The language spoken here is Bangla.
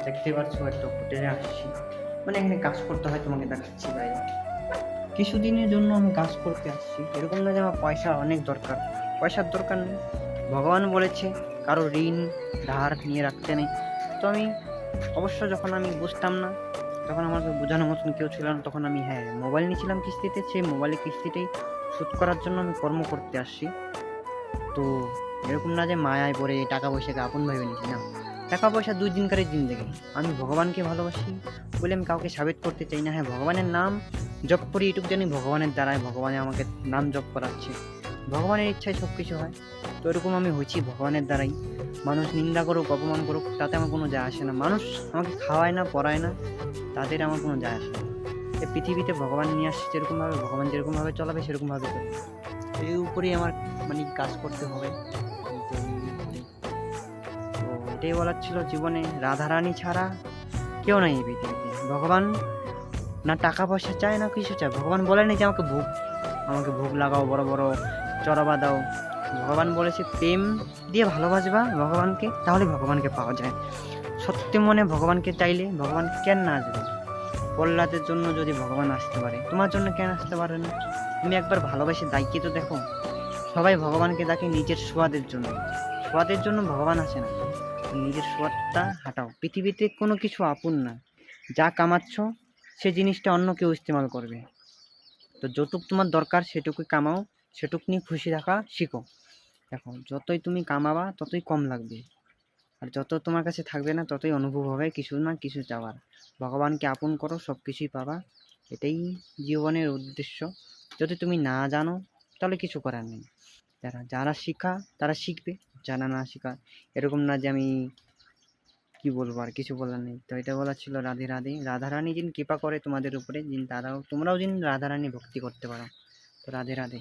দেখতে পাচ্ছ একটা হোটেলে আসছি, মানে এখানে কাজ করতে হয়, তোমাকে দেখাচ্ছি বাইরে। কিছুদিনের জন্য আমি কাজ করতে আসছি, এরকম না যে আমার পয়সা অনেক দরকার, পয়সার দরকার নেই। ভগবান বলেছে কারো ঋণ ধার নিয়ে রাখতে নেই। তো আমি অবশ্য যখন আমি বুঝতাম না, তখন আমাকে বোঝানোর মতন কেউ ছিল না, তখন আমি মোবাইল নিয়েছিলাম কিস্তিতে, সেই মোবাইলের কিস্তিটাই শোধ করার জন্য আমি কর্ম করতে আসছি। তো এরকম না যে মায়ায় পড়ে টাকা পয়সাকে আপন ভেবে নিয়েছি, না। টাকা পয়সা দুই দিনকারের জিন্দেগি। আমি ভগবানকে ভালোবাসি বলে আমি কাউকে সাবেত করতে চাই না। হ্যাঁ, ভগবানের নাম জপ করি, এটুকু জানি ভগবানের দ্বারায় ভগবানে আমাকে নাম জপ করাচ্ছে, ভগবানের ইচ্ছায় সব কিছু হয়। তো এরকম আমি হয়েছি ভগবানের দ্বারাই। মানুষ নিন্দা করুক, অপমান করুক, তাতে আমার কোনো যায় আসে না। মানুষ আমাকে খাওয়ায় না, পড়ায় না, তাদের আমার কোনো যায় আসে না। এই পৃথিবীতে ভগবান নিয়ে আসছে যেরকমভাবে, ভগবান যেরকমভাবে চলাবে সেরকমভাবে চলবে। এর উপরেই আমার মানে কাজ করতে হবে। তো এটাই বলার ছিল, জীবনে রাধারানী ছাড়া কেউ নাই এই পৃথিবীতে। ভগবান না টাকা পয়সা চায়, না কিছু চায়। ভগবান বলে নাই যে আমাকে ভোগ লাগাও, বড় বড় চড়াবা দাও। ভগবান বলেছে প্রেম দিয়ে ভালোবাসবা ভগবানকে, তাহলে ভগবানকে পাওয়া যায়। সত্যি মনে ভগবানকে চাইলে ভগবান কেন না আসবে? প্রহ্লাদের জন্য যদি ভগবান আসতে পারে, তোমার জন্য কেন আসতে পারে না? তুমি একবার ভালোবাসে দাইকে তো দেখো। সবাই ভগবানকে ডাকে নিজের স্বাদের জন্য, স্বাদের জন্য ভগবান আসে না। নিজের স্বাদটা হাঁটাও। পৃথিবীতে কোনো কিছু আপন না। যা কামাচ্ছ সে জিনিসটা অন্য কেউ ইস্তেমাল করবে। তো যতটুক তোমার দরকার সেটুকুই কামাও, সেটুক নিয়ে খুশি থাকা শিখো। দেখো, যতই তুমি কামাবা ততই কম লাগবে, আর যত তোমার কাছে থাকবে না ততই অনুভব হবে কিছু না কিছু চাওয়ার। ভগবানকে আপন করো, সব কিছুই পাবা। এটাই জীবনের উদ্দেশ্য। যদি তুমি না জানো তাহলে কিছু করার নেই। যারা শিখা তারা শিখবে, যারা না শিখা, এরকম না যে আমি কি বলবো, আর কিছু বলার নেই। তো এটা বলার ছিল। রাধে রাধে। রাধারানী যিনি কৃপা করে তোমাদের উপরে, যিনি তোমরাও যিনি রাধারানী ভক্তি করতে পারো। তো রাধে রাধে।